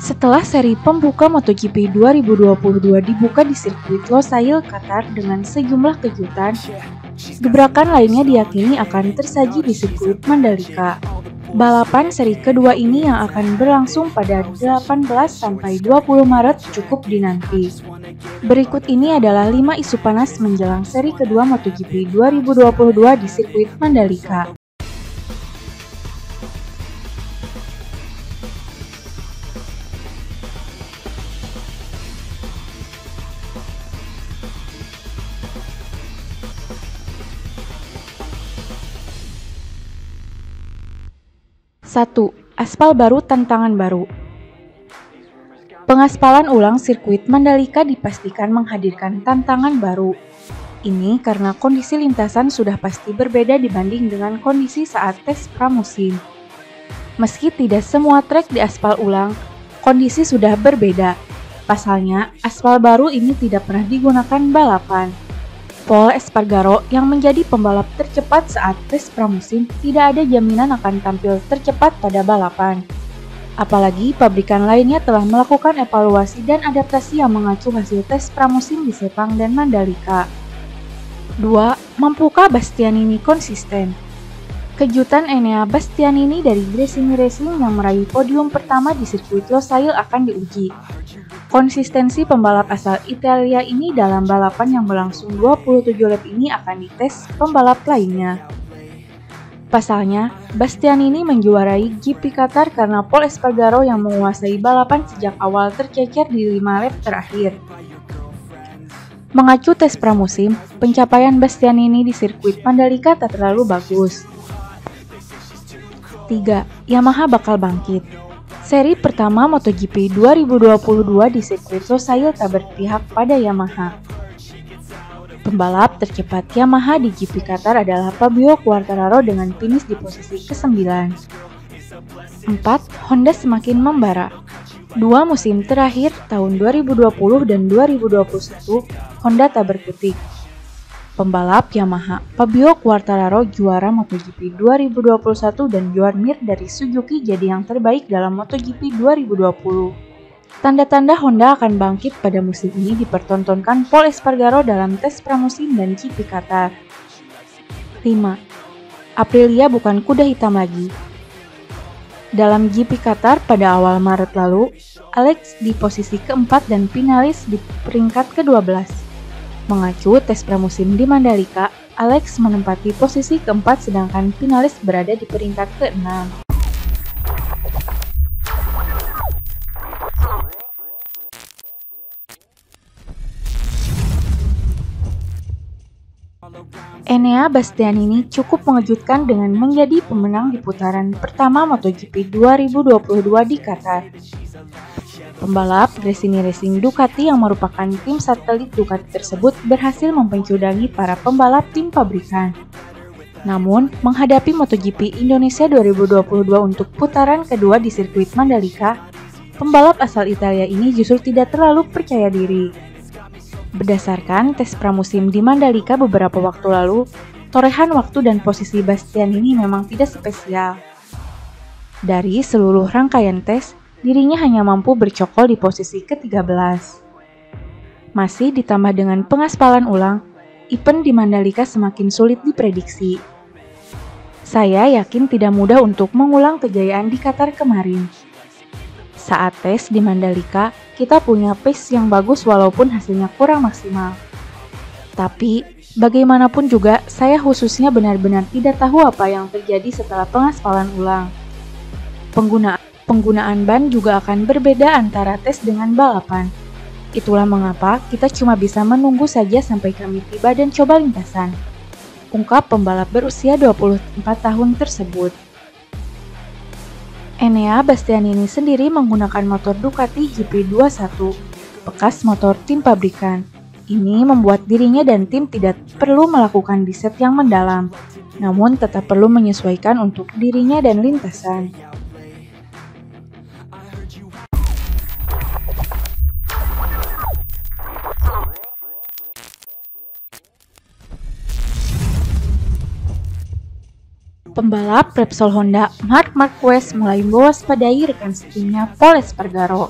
Setelah seri pembuka MotoGP 2022 dibuka di sirkuit Losail, Qatar dengan sejumlah kejutan, gebrakan lainnya diyakini akan tersaji di sirkuit Mandalika. Balapan seri kedua ini yang akan berlangsung pada 18 sampai 20 Maret cukup dinanti. Berikut ini adalah 5 isu panas menjelang seri kedua MotoGP 2022 di sirkuit Mandalika. 1. Aspal baru, tantangan baru. Pengaspalan ulang sirkuit Mandalika dipastikan menghadirkan tantangan baru. Ini karena kondisi lintasan sudah pasti berbeda dibanding dengan kondisi saat tes pramusim. Meski tidak semua trek diaspal ulang, kondisi sudah berbeda. Pasalnya, aspal baru ini tidak pernah digunakan balapan. Pol Espargaro yang menjadi pembalap tercepat saat tes pramusim tidak ada jaminan akan tampil tercepat pada balapan. Apalagi pabrikan lainnya telah melakukan evaluasi dan adaptasi yang mengacu hasil tes pramusim di Sepang dan Mandalika. 2. Mampukah Bastianini konsisten? Kejutan Enea Bastianini dari Gresini Racing yang meraih podium pertama di sirkuit Losail akan diuji. Konsistensi pembalap asal Italia ini dalam balapan yang berlangsung 27 lap ini akan dites pembalap lainnya. Pasalnya, Bastianini menjuarai GP Qatar karena Pol Espargaro yang menguasai balapan sejak awal tercecer di 5 lap terakhir. Mengacu tes pramusim, pencapaian Bastianini di sirkuit Mandalika tak terlalu bagus. 3. Yamaha bakal bangkit. Seri pertama MotoGP 2022 di sirkuit Losail tak berpihak pada Yamaha. Pembalap tercepat Yamaha di GP Qatar adalah Fabio Quartararo dengan finish di posisi ke-9. 4. Honda semakin membara. 2 musim terakhir tahun 2020 dan 2021, Honda tak berkutik. Pembalap Yamaha Fabio Quartararo juara MotoGP 2021 dan Joan Mir dari Suzuki jadi yang terbaik dalam MotoGP 2020. Tanda-tanda Honda akan bangkit pada musim ini dipertontonkan Pol Espargaro dalam tes pramusim dan GP Qatar. 5. Aprilia bukan kuda hitam lagi. Dalam GP Qatar pada awal Maret lalu, Alex di posisi keempat dan finalis di peringkat ke-12. Mengacu tes pramusim di Mandalika, Alex menempati posisi keempat sedangkan finalis berada di peringkat ke-6. Enea Bastianini cukup mengejutkan dengan menjadi pemenang di putaran pertama MotoGP 2022 di Qatar. Pembalap Gresini Racing Ducati yang merupakan tim satelit Ducati tersebut berhasil mempencudangi para pembalap tim pabrikan. Namun, menghadapi MotoGP Indonesia 2022 untuk putaran kedua di sirkuit Mandalika, pembalap asal Italia ini justru tidak terlalu percaya diri. Berdasarkan tes pramusim di Mandalika beberapa waktu lalu, torehan waktu dan posisi Bastianini memang tidak spesial. Dari seluruh rangkaian tes, dirinya hanya mampu bercokol di posisi ke-13. Masih ditambah dengan pengaspalan ulang, event di Mandalika semakin sulit diprediksi. Saya yakin tidak mudah untuk mengulang kejayaan di Qatar kemarin. Saat tes di Mandalika, kita punya pace yang bagus walaupun hasilnya kurang maksimal. Tapi, bagaimanapun juga, saya khususnya benar-benar tidak tahu apa yang terjadi setelah pengaspalan ulang. Penggunaan ban juga akan berbeda antara tes dengan balapan. Itulah mengapa kita cuma bisa menunggu saja sampai kami tiba dan coba lintasan. Ungkap pembalap berusia 24 tahun tersebut. Enea Bastianini sendiri menggunakan motor Ducati GP21, bekas motor tim pabrikan. Ini membuat dirinya dan tim tidak perlu melakukan riset yang mendalam, namun tetap perlu menyesuaikan untuk dirinya dan lintasan. Pembalap Repsol Honda Marc Marquez mulai mewaspadai rekan setimnya Pol Espargaro.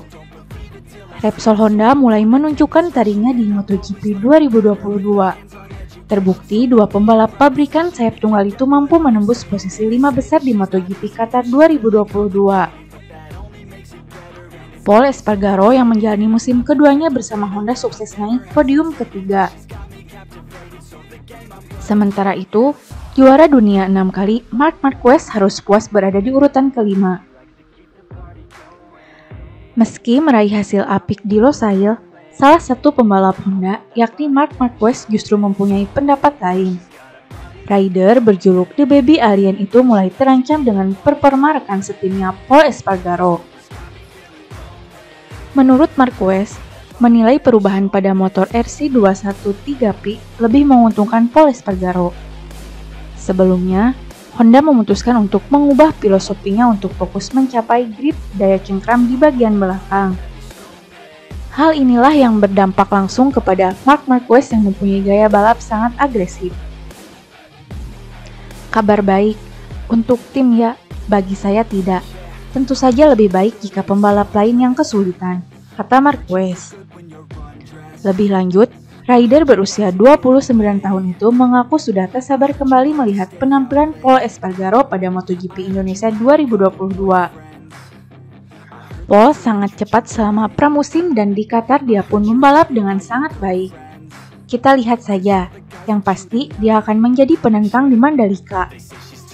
Repsol Honda mulai menunjukkan taringnya di MotoGP 2022. Terbukti dua pembalap pabrikan sayap tunggal itu mampu menembus posisi 5 besar di MotoGP Qatar 2022. Pol Espargaro yang menjalani musim keduanya bersama Honda sukses naik podium ketiga. Sementara itu, juara dunia 6 kali, Marc Marquez harus puas berada di urutan kelima. Meski meraih hasil apik di Losail, salah satu pembalap Honda, yakni Marc Marquez justru mempunyai pendapat lain. Rider berjuluk The Baby Alien itu mulai terancam dengan performa rekan setimnya Pol Espargaro. Menurut Marquez, menilai perubahan pada motor RC213P lebih menguntungkan Pol Espargaro. Sebelumnya, Honda memutuskan untuk mengubah filosofinya untuk fokus mencapai grip daya cengkram di bagian belakang. Hal inilah yang berdampak langsung kepada Marc Marquez yang mempunyai gaya balap sangat agresif. Kabar baik, untuk tim ya, bagi saya tidak. Tentu saja lebih baik jika pembalap lain yang kesulitan, kata Marquez. Lebih lanjut, rider berusia 29 tahun itu mengaku sudah tak sabar kembali melihat penampilan Pol Espargaro pada MotoGP Indonesia 2022. Pol sangat cepat selama pramusim dan di Qatar dia pun membalap dengan sangat baik. Kita lihat saja, yang pasti dia akan menjadi penentang di Mandalika,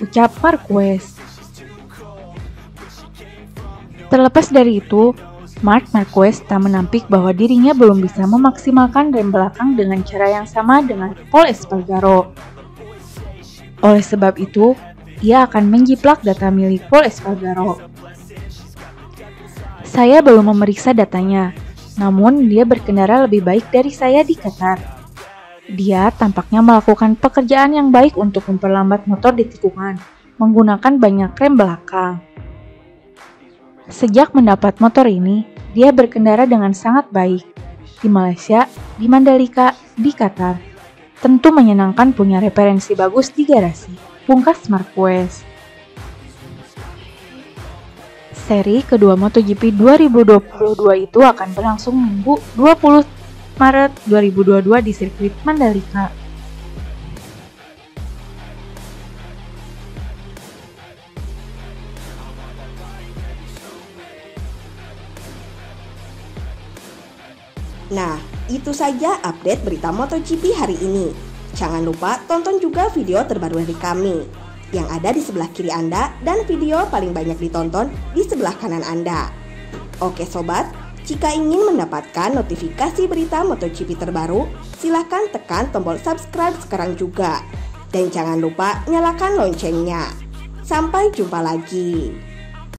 ucap Marquez. Terlepas dari itu, Marc Marquez tak menampik bahwa dirinya belum bisa memaksimalkan rem belakang dengan cara yang sama dengan Pol Espargaro. Oleh sebab itu, ia akan menjiplak data milik Pol Espargaro. Saya belum memeriksa datanya, namun dia berkendara lebih baik dari saya di Qatar. Dia tampaknya melakukan pekerjaan yang baik untuk memperlambat motor di tikungan, menggunakan banyak rem belakang. Sejak mendapat motor ini, dia berkendara dengan sangat baik. Di Malaysia, di Mandalika, di Qatar. Tentu menyenangkan punya referensi bagus di garasi, pungkas Marquez. Seri kedua MotoGP 2022 itu akan berlangsung Minggu 20 Maret 2022 di sirkuit Mandalika. Nah, itu saja update berita MotoGP hari ini. Jangan lupa tonton juga video terbaru dari kami yang ada di sebelah kiri Anda dan video paling banyak ditonton di sebelah kanan Anda. Oke sobat, jika ingin mendapatkan notifikasi berita MotoGP terbaru, silahkan tekan tombol subscribe sekarang juga. Dan jangan lupa nyalakan loncengnya. Sampai jumpa lagi.